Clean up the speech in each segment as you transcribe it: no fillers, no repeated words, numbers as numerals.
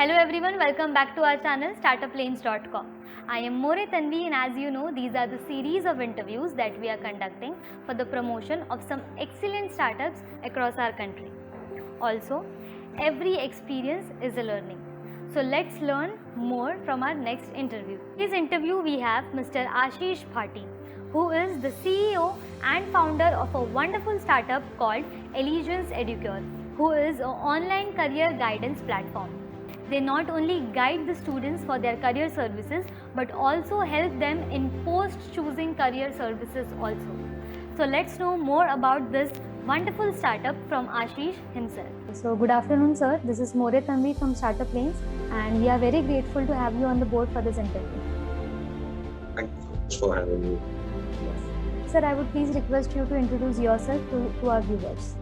Hello everyone, welcome back to our channel startuplanes.com. I am More Tanvi, and as you know, these are the series of interviews that we are conducting for the promotion of some excellent startups across our country. Also, every experience is a learning. So let's learn more from our next interview. In this interview we have Mr. Ashish Bhati, who is the CEO and founder of a wonderful startup called Allegiance Educare, who is an online career guidance platform. They not only guide the students for their career services but also help them in post-choosing career services also. So let's know more about this wonderful startup from Ashish himself. So good afternoon, sir. This is More Tanvi from Startup Lanes, and we are very grateful to have you on the board for this interview. Thank you so much for having me. Yes. Sir, I would please request you to introduce yourself to our viewers.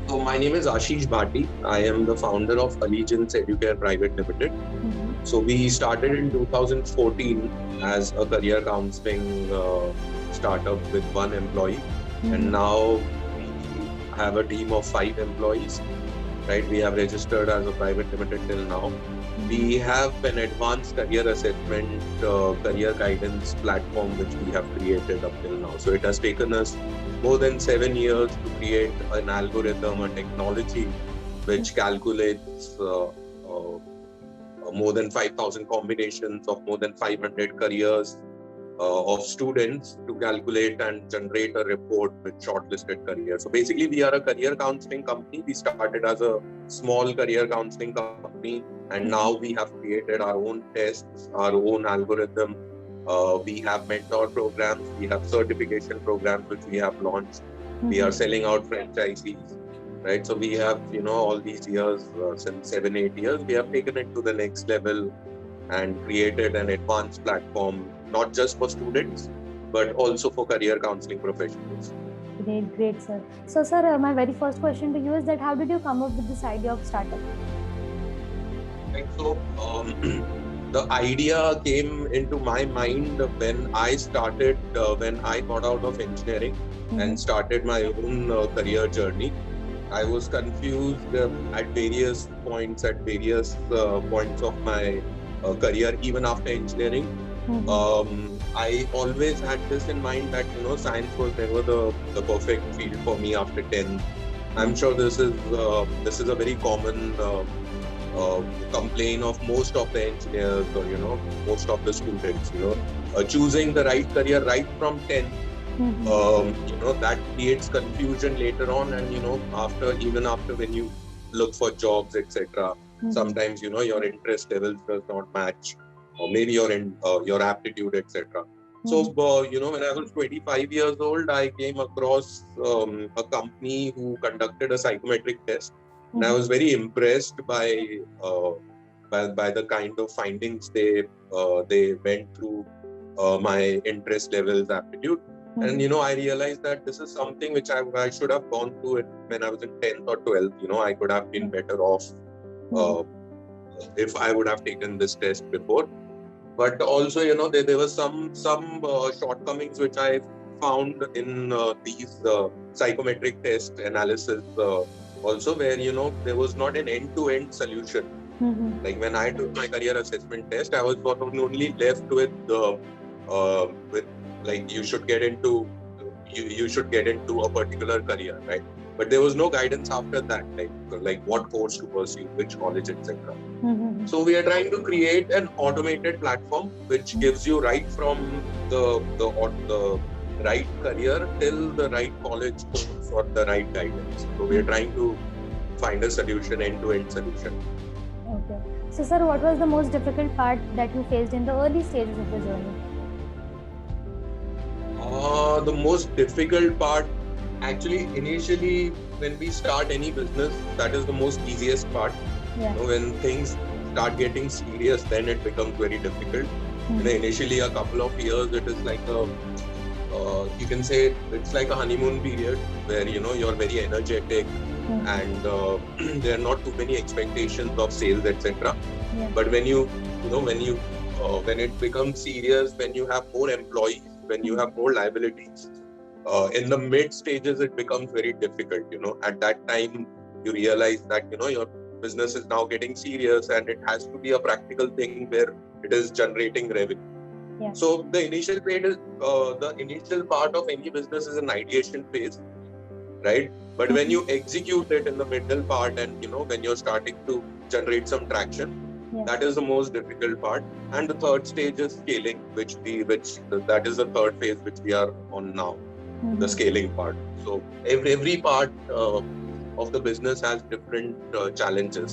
So my name is Ashish Bhati. I am the founder of Allegiance Educare Private Limited. So we started in 2014 as a career counseling startup with one employee, and now we have a team of 5 employees. Right, we have registered as a private limited till now. We have an advanced career assessment, career guidance platform which we have created up till now. So it has taken us more than 7 years to create an algorithm, a technology which calculates more than 5,000 combinations of more than 500 careers of students to calculate and generate a report with shortlisted careers. So basically, we are a career counseling company. We started as a small career counseling company, and now we have created our own tests, our own algorithm. We have mentor programs, we have certification programs which we have launched. We are selling out franchisees, right? So we have, all these years, since 7-8 years, we have taken it to the next level and created an advanced platform, not just for students, but also for career counseling professionals. Great, sir. So, sir, my very first question to you is that how did you come up with this idea of startup? Right, so the idea came into my mind when I started, when I got out of engineering and started my own career journey. I was confused at various points of my career, even after engineering. I always had this in mind that science was never the perfect field for me after 10. I'm sure this is a very common complaint of most of the engineers or most of the students. Choosing the right career right from 10. That creates confusion later on, and even after when you look for jobs, etc. Sometimes your interest levels does not match, or maybe your aptitude, etc. So when I was 25 years old, I came across a company who conducted a psychometric test, and I was very impressed by the kind of findings they went through my interest levels, aptitude. And I realized that this is something which I should have gone through it when I was in 10th or 12th. I could have been better off if I would have taken this test before. But also, there were some shortcomings which I found in these psychometric test analysis also, where there was not an end-to-end solution. Like when I took my career assessment test, I was only left with like you should get into a particular career, right? But there was no guidance after that, like what course to pursue, which college, etc. So we are trying to create an automated platform which gives you right from the right career till the right college course or the right guidance. So we are trying to find a solution, end-to-end solution. Okay. So, sir, what was the most difficult part that you faced in the early stages of the journey? The most difficult part, actually, initially, when we start any business, that is the most easiest part. Yeah. When things start getting serious, then it becomes very difficult. Initially, a couple of years, it is like you can say it's like a honeymoon period where you're very energetic and there are not too many expectations of sales, etc. But when when it becomes serious, when you have more employees, when you have more liabilities, in the mid stages it becomes very difficult. At that time you realize that you're business is now getting serious and it has to be a practical thing where it is generating revenue. Yeah. So the initial phase is the initial part of any business is an ideation phase, right? But when you execute it in the middle part and when you're starting to generate some traction, that is the most difficult part. And the third stage is scaling, that is the third phase which we are on now, the scaling part. So every part of the business has different challenges.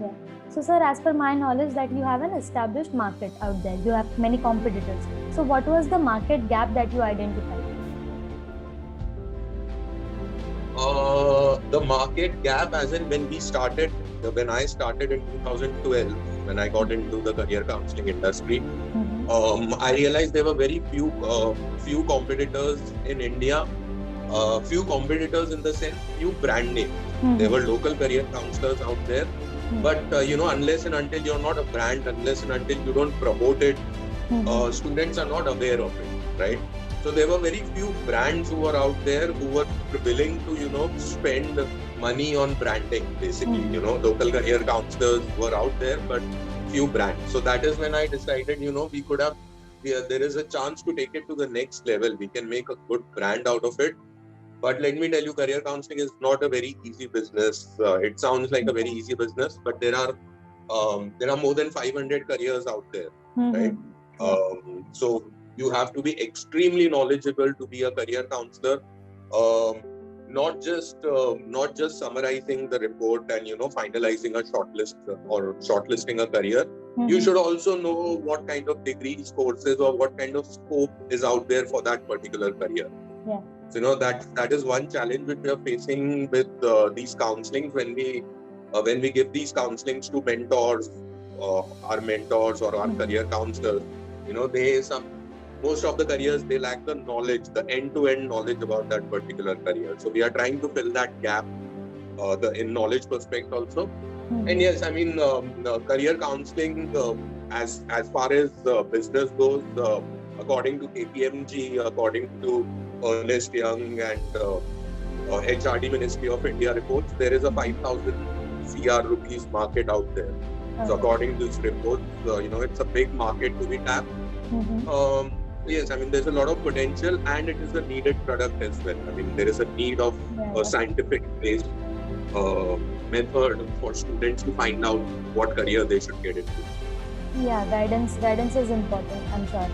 Yeah. So sir, as per my knowledge that you have an established market out there, you have many competitors. So what was the market gap that you identified? The market gap, as in when I started in 2012, when I got into the career counseling industry, I realized there were very few competitors in India. Few competitors in the sense, few brand names. There were local career counselors out there, but unless and until you're not a brand, unless and until you don't promote it, students are not aware of it, right? So there were very few brands who were out there who were willing to spend money on branding, basically. Local career counselors were out there, but few brands. So that is when I decided we could have there is a chance to take it to the next level. We can make a good brand out of it. But let me tell you, career counseling is not a very easy business. It sounds like a very easy business, but there are more than 500 careers out there, right? So you have to be extremely knowledgeable to be a career counselor. Not just summarizing the report and finalizing a shortlist or shortlisting a career. You should also know what kind of degrees, courses, or what kind of scope is out there for that particular career. Yeah. So that is one challenge which we are facing with these counselings when we give these counselings to mentors, our mentors or our career counselors. Most of the careers, they lack the knowledge, the end-to-end knowledge about that particular career. So we are trying to fill that gap, in knowledge perspective also. And yes, I mean, career counseling, as far as business goes, according to KPMG, according to Ernst Young and HRD Ministry of India reports, there is a 5,000 CR rupees market out there. So according to this report, it's a big market to be tapped. Yes, I mean, there's a lot of potential and it is a needed product as well. I mean, there is a need of a scientific-based method for students to find out what career they should get into. Yeah, guidance is important, I'm sure.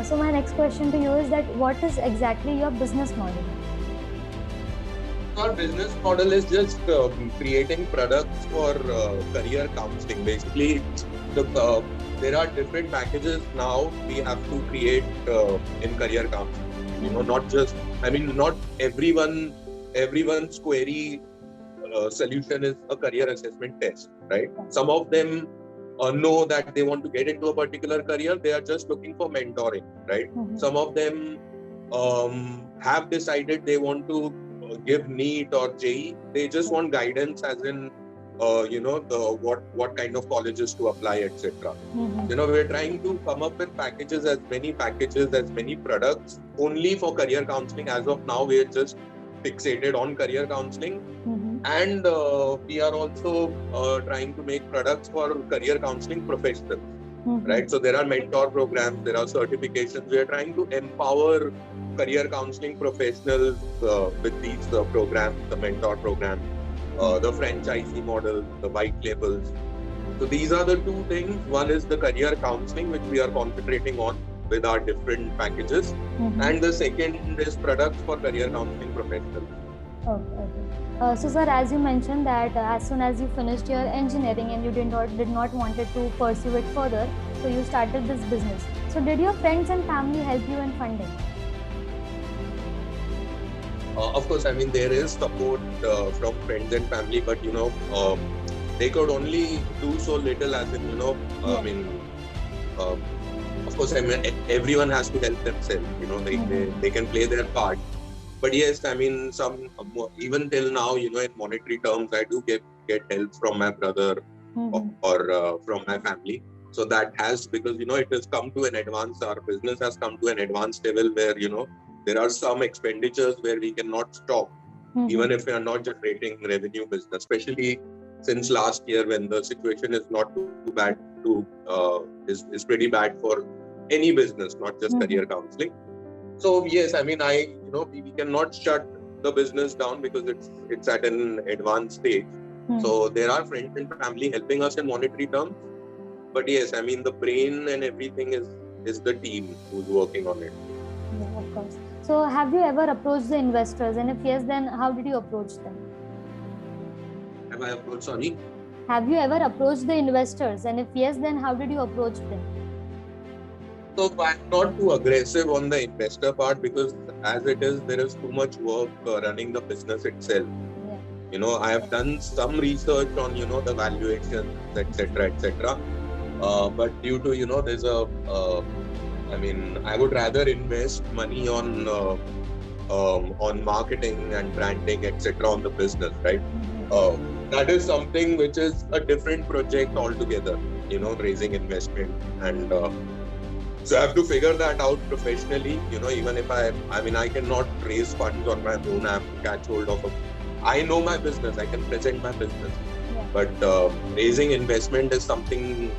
So my next question to you is that what is exactly your business model? Our business model is just creating products for career counseling. Basically, there are different packages now we have to create in career counseling. Not everyone's query solution is a career assessment test, right? Some of them know that they want to get into a particular career. They are just looking for mentoring, right? Some of them have decided they want to give NEET or JEE. They just want guidance, as in what kind of colleges to apply, etc. We're trying to come up with as many products only for career counseling. As of now, we're just fixated on career counseling, and we are also trying to make products for career counseling professionals, right? So there are mentor programs, there are certifications. We are trying to empower career counseling professionals with these programs, the mentor program, the franchisee model, the white labels. So these are the two things. One is the career counseling, which we are concentrating on with our different packages. And the second is products for career counseling professionals. Okay. So sir, as you mentioned that as soon as you finished your engineering and you did not wanted to pursue it further, so you started this business. So did your friends and family help you in funding? Of course, I mean, there is support from friends and family, but they could only do so little, as in I mean, of course, I mean, everyone has to help themselves. They can play their part. But yes, I mean, even till now, in monetary terms, I do get help from my brother or from my family. So that has, because it has come to an advanced. Our business has come to an advanced level where there are some expenditures where we cannot stop, even if we are not generating revenue business. Especially since last year when the situation is not too bad is pretty bad for any business, not just career counseling. So yes, I mean, we cannot shut the business down because it's at an advanced stage. So there are friends and family helping us in monetary terms. But yes, I mean, the brain and everything is the team who's working on it. Yeah, of course. So have you ever approached the investors? And if yes, then how did you approach them? Have I approached, sorry? Have you ever approached the investors? And if yes, then how did you approach them? So I'm not too aggressive on the investor part because as it is, there is too much work running the business itself. Yeah. I have done some research on, the valuations, etc. But due to, there's I would rather invest money on marketing and branding, etc. on the business, right? That is something which is a different project altogether, raising investment. And so I have to figure that out professionally, even if I cannot raise funds on my own. I have to catch hold of I know my business, I can present my business. Yeah. But raising investment is something,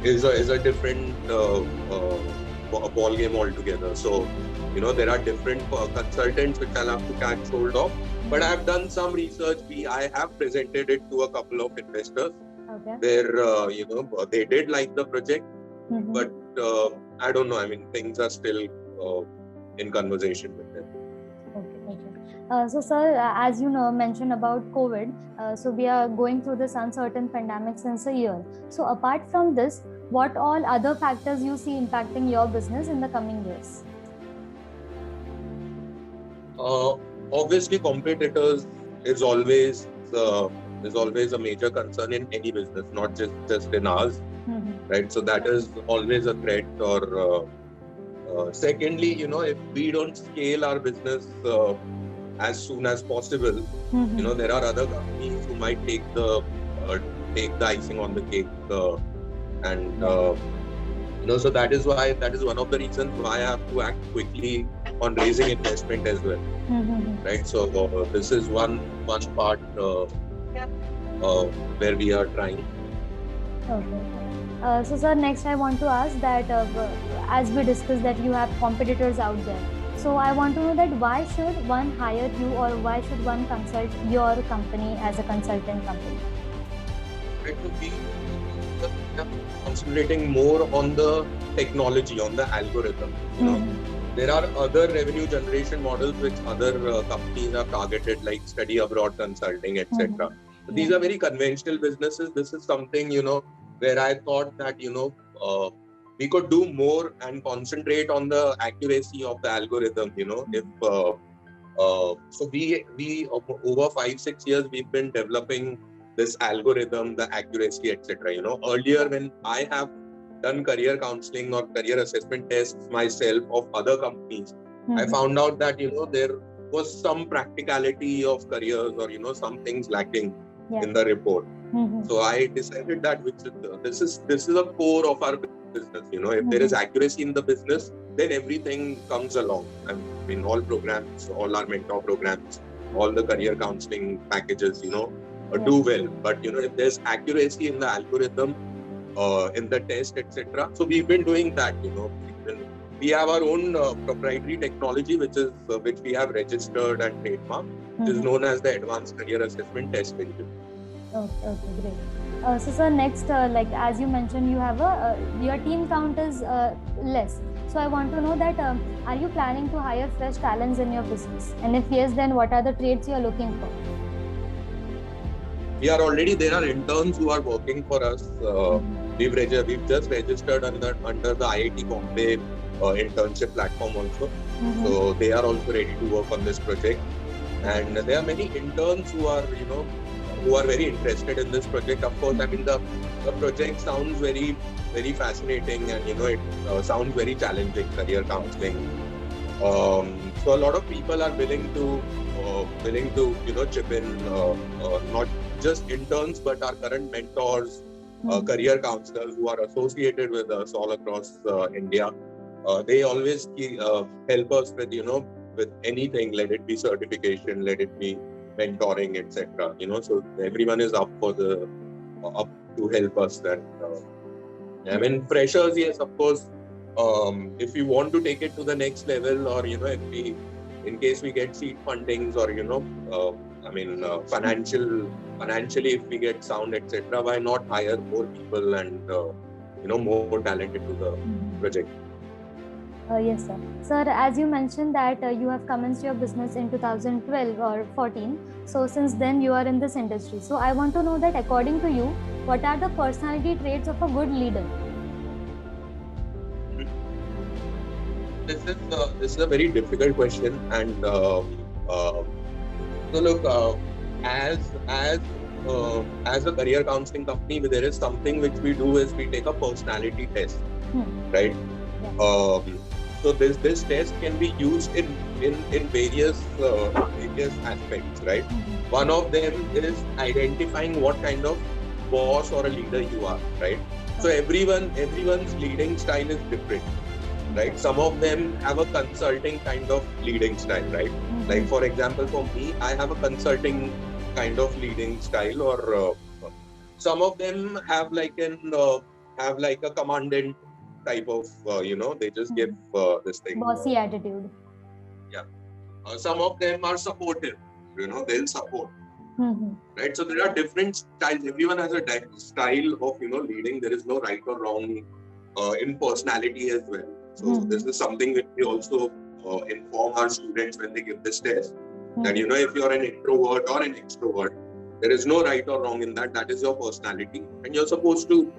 is a different ball game altogether. So, there are different consultants which I'll have to catch hold of. But I've done some research. I have presented it to a couple of investors where, they did like the project. But I don't know. I mean, things are still in conversation with them. Okay. So, sir, as you know, mentioned about COVID, so we are going through this uncertain pandemic since a year. So, apart from this, what all other factors you see impacting your business in the coming years? Obviously, competitors is always a major concern in any business, not just in ours, right? So that is always a threat. Or secondly, if we don't scale our business as soon as possible, there are other companies who might take the icing on the cake, so that is one of the reasons why I have to act quickly on raising investment as well, right? So this is one part where we are trying. Okay. So, sir, next I want to ask that as we discussed that you have competitors out there. So I want to know that why should one hire you or why should one consult your company as a consultant company? It would be concentrating more on the technology, on the algorithm. There are other revenue generation models which other companies have targeted, like study abroad consulting, etc. These are very conventional businesses. This is something, where I thought that, we could do more and concentrate on the accuracy of the algorithm, so we over 5-6 years, we've been developing this algorithm, the accuracy, etc. Earlier when I have done career counseling or career assessment tests myself of other companies, I found out that, there was some practicality of careers or, some things lacking in the report. So I decided that this is a core of our business. If there is accuracy in the business, then everything comes along. I mean, all programs, all our mentor programs, all the career counseling packages, do well. But if there's accuracy in the algorithm, in the test, etc. So we've been doing that. We have our own proprietary technology, which we have registered and trademarked, which is known as the Advanced Career Assessment Test Engine. Okay, great. So, sir, next, like as you mentioned, you have your team count is less. So, I want to know that are you planning to hire fresh talents in your business? And if yes, then what are the traits you are looking for? There are interns who are working for us. We've just registered under the IIT Bombay internship platform also. So they are also ready to work on this project. And there are many interns who are very interested in this project. Of course, I mean the project sounds very, very fascinating, and it sounds very challenging, career counseling. So a lot of people are willing to chip in, not just interns but our current mentors, career counselors who are associated with us all across India. They always help us with with anything, let it be certification, let it be mentoring, etc. So everyone is up to help us. I mean, freshers, yes, of course. If we want to take it to the next level, or in case we get seed fundings, or financially, if we get sound, etc., why not hire more people and more talented to the project? Yes, sir. Sir, as you mentioned that you have commenced your business in 2012 or 14. So since then you are in this industry. So I want to know that according to you, what are the personality traits of a good leader? This is a very difficult question, and so look, as a career counseling company, there is something which we do is we take a personality test, right? Yes. So this test can be used in various aspects, right? One of them is identifying what kind of boss or a leader you are, right? So everyone's leading style is different, right? Some of them have a consulting kind of leading style, right? Like for example, for me, I have a consulting kind of leading style, or some of them have like a commandant type of, they just give this thing. Bossy attitude. Yeah. Some of them are supportive, they'll support. Right. So there are different styles. Everyone has a style of, leading. There is no right or wrong in personality as well. So this is something that we also inform our students when they give this test. That, if you're an introvert or an extrovert, there is no right or wrong in that. That is your personality. And you're supposed to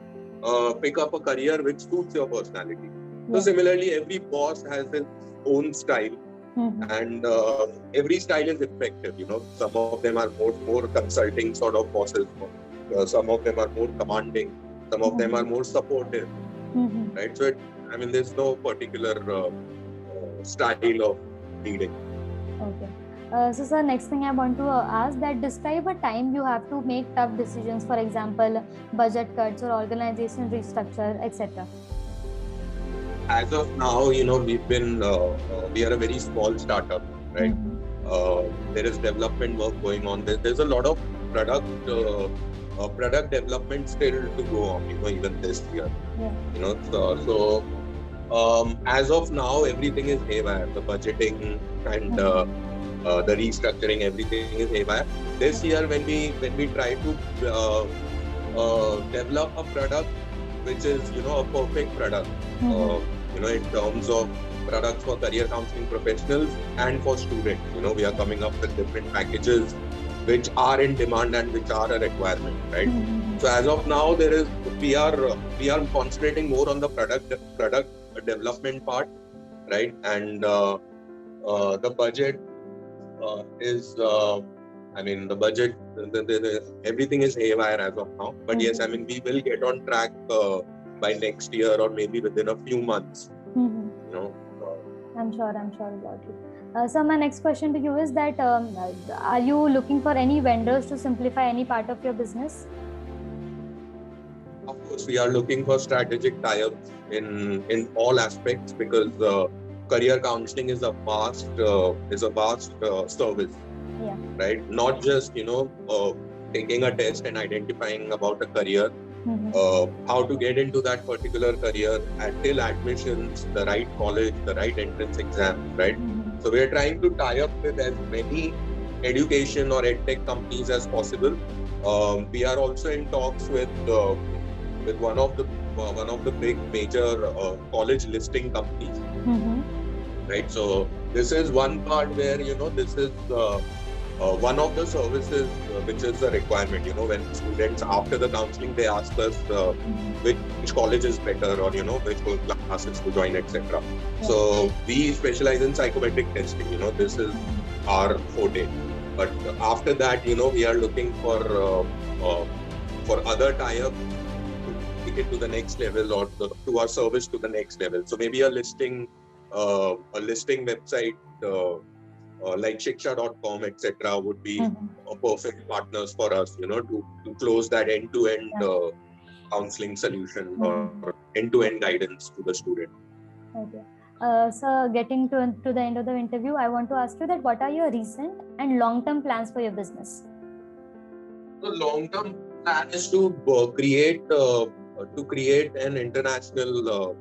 pick up a career which suits your personality. So similarly, every boss has his own style. And every style is effective. Some of them are more consulting sort of bosses. Some of them are more commanding. Some of them are more supportive. Right. So there's no particular style of leading. Okay. So sir, next thing I want to ask that describe a time you have to make tough decisions, for example, budget cuts or organization restructure, etc. As of now, we are a very small startup, right? There is development work going on. There's a lot of product development still to go on, even this year. So as of now, everything is haywire. The budgeting and the restructuring, everything is haywire. This year, when we try to develop a product which is, a perfect product, in terms of products for career counseling professionals and for students. We are coming up with different packages which are in demand and which are a requirement, right? So as of now, we are concentrating more on the product development part, right? And the budget is, the budget, everything is haywire as of now. But yes, we will get on track by next year or maybe within a few months. I'm sure about it. So my next question to you is that are you looking for any vendors to simplify any part of your business? Of course, we are looking for strategic tie-ups in all aspects, because career counseling is a vast service, right? Not just taking a test and identifying about a career, how to get into that particular career till admissions, the right college, the right entrance exam, right? So we are trying to tie up with as many education or edtech companies as possible. We are also in talks with one of the big major college listing companies, right? So this is one part where this is one of the services which is a requirement. When students after the counseling, they ask us which college is better, or which classes to join, etc. So we specialize in psychometric testing. This is our forte. But after that, we are looking for other tie-ups to take it to the next level, or to our service to the next level. So maybe a listing website like Shiksha.com, etc. would be a perfect partners for us, to close that end-to-end counseling solution or end-to-end guidance to the student. Okay. So getting to the end of the interview, I want to ask you that what are your recent and long-term plans for your business? The long-term plan is to create an international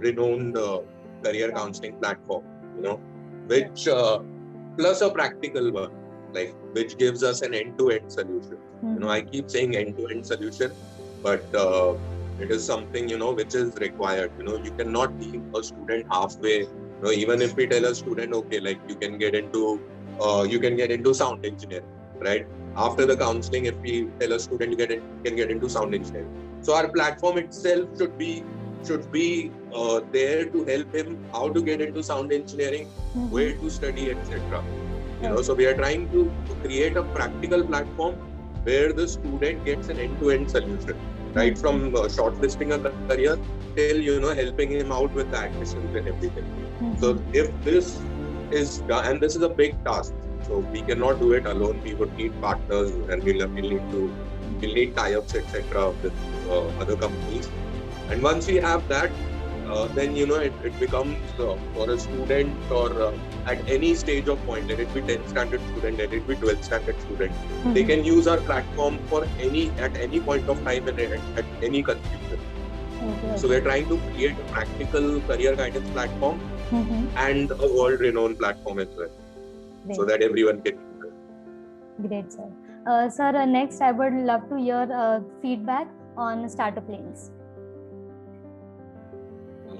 renowned career counseling platform, which plus a practical one, like which gives us an end-to-end solution. I keep saying end-to-end solution, but it is something which is required. You cannot leave a student halfway. Even if we tell a student, okay, like you can get into sound engineering, right? After the counseling, if we tell a student you can get into sound engineering, so our platform itself should be there to help him how to get into sound engineering, where to study, etc. So we are trying to create a practical platform where the student gets an end-to-end solution, right from shortlisting a career till helping him out with the admissions and everything. So if this is done, and this is a big task, so we cannot do it alone. We would need partners, and we'll need tie-ups, etc. with other companies. And once we have that, then it becomes for a student or at any stage of point, let it be 10th standard student, let it be 12th standard student, they can use our platform at any point of time and at any confusion. So we're trying to create a practical career guidance platform and a world-renowned platform as well, so that everyone can use it. Great, sir. Sir, next I would love to hear feedback on Startup Lanes.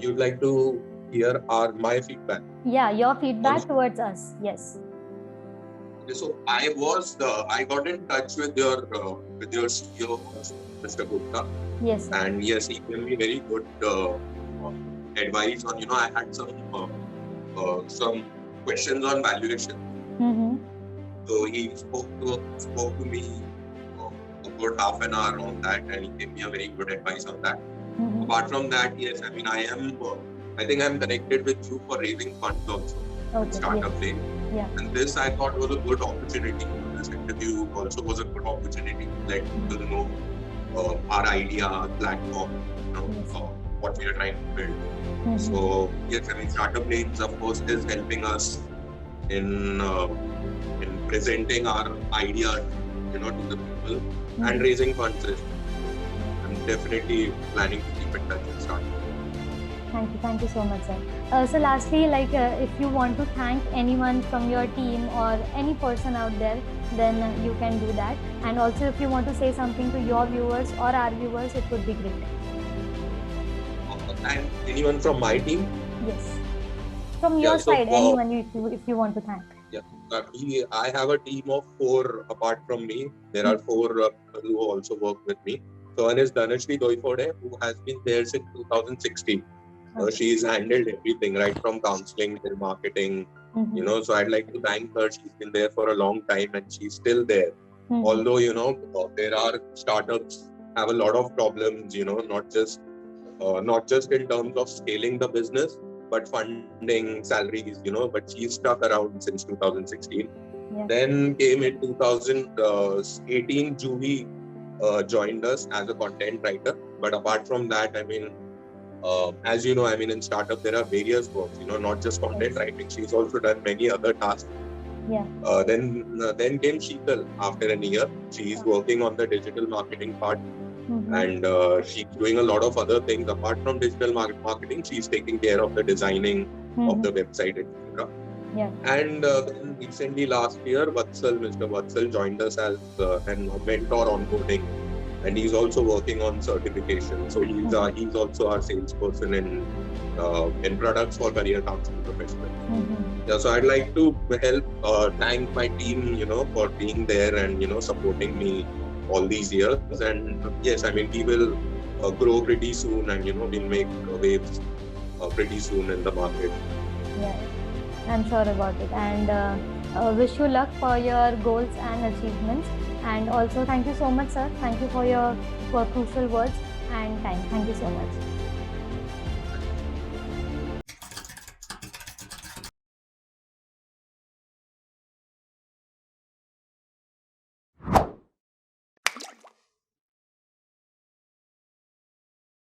You'd like to hear my feedback? Yeah, your feedback towards us. Yes. Okay, so I got in touch with your CEO, Mr. Gupta. Yes. And yes, he gave me very good advice on. I had some questions on valuation. So he spoke to me a good half an hour on that, and he gave me a very good advice on that. Apart from that, yes, I think I'm connected with you for raising funds also. Startup Lane. Yeah. And this I thought was a good opportunity. This interview also was a good opportunity to let people know our idea, our platform, what we are trying to build. So yes, Startup Lanes, of course, is helping us in presenting our idea, to the people and raising funds. I'm definitely planning to keep in touch with Startup. Thank you so much, sir. So lastly, if you want to thank anyone from your team or any person out there, then you can do that. And also, if you want to say something to your viewers or our viewers, it would be great. And anyone from my team? Yes. From your side, anyone if you want to thank. Yeah, I have a team of 4 apart from me. There are 4 people who also work with me. So one is Dhanashri Doifode, who has been there since 2016. She's handled everything right from counseling till marketing, so I'd like to thank her. She's been there for a long time and she's still there. Although, there are startups have a lot of problems, not just in terms of scaling the business, but funding, salaries, but she's stuck around since 2016. Yeah. Then came in 2018, Juhi joined us as a content writer. But apart from that, as you know, in startup, there are various works, not just content writing. She's also done many other tasks. Yeah. Then came Sheetal after a year. She's working on the digital marketing part. And she's doing a lot of other things. Apart from digital marketing, she's taking care of the designing of the website, etc. Yeah. And then recently last year, Mr. Vatsal joined us as a mentor onboarding. And he's also working on certification. So he's also our salesperson in products for career counseling professionals. Yeah, so I'd like to thank my team, for being there and supporting me all these years. And yes, we will grow pretty soon, and we'll make waves pretty soon in the market. Yeah, I'm sure about it. And wish you luck for your goals and achievements. And also, thank you so much, sir. Thank you for your crucial words and time. Thank you so much.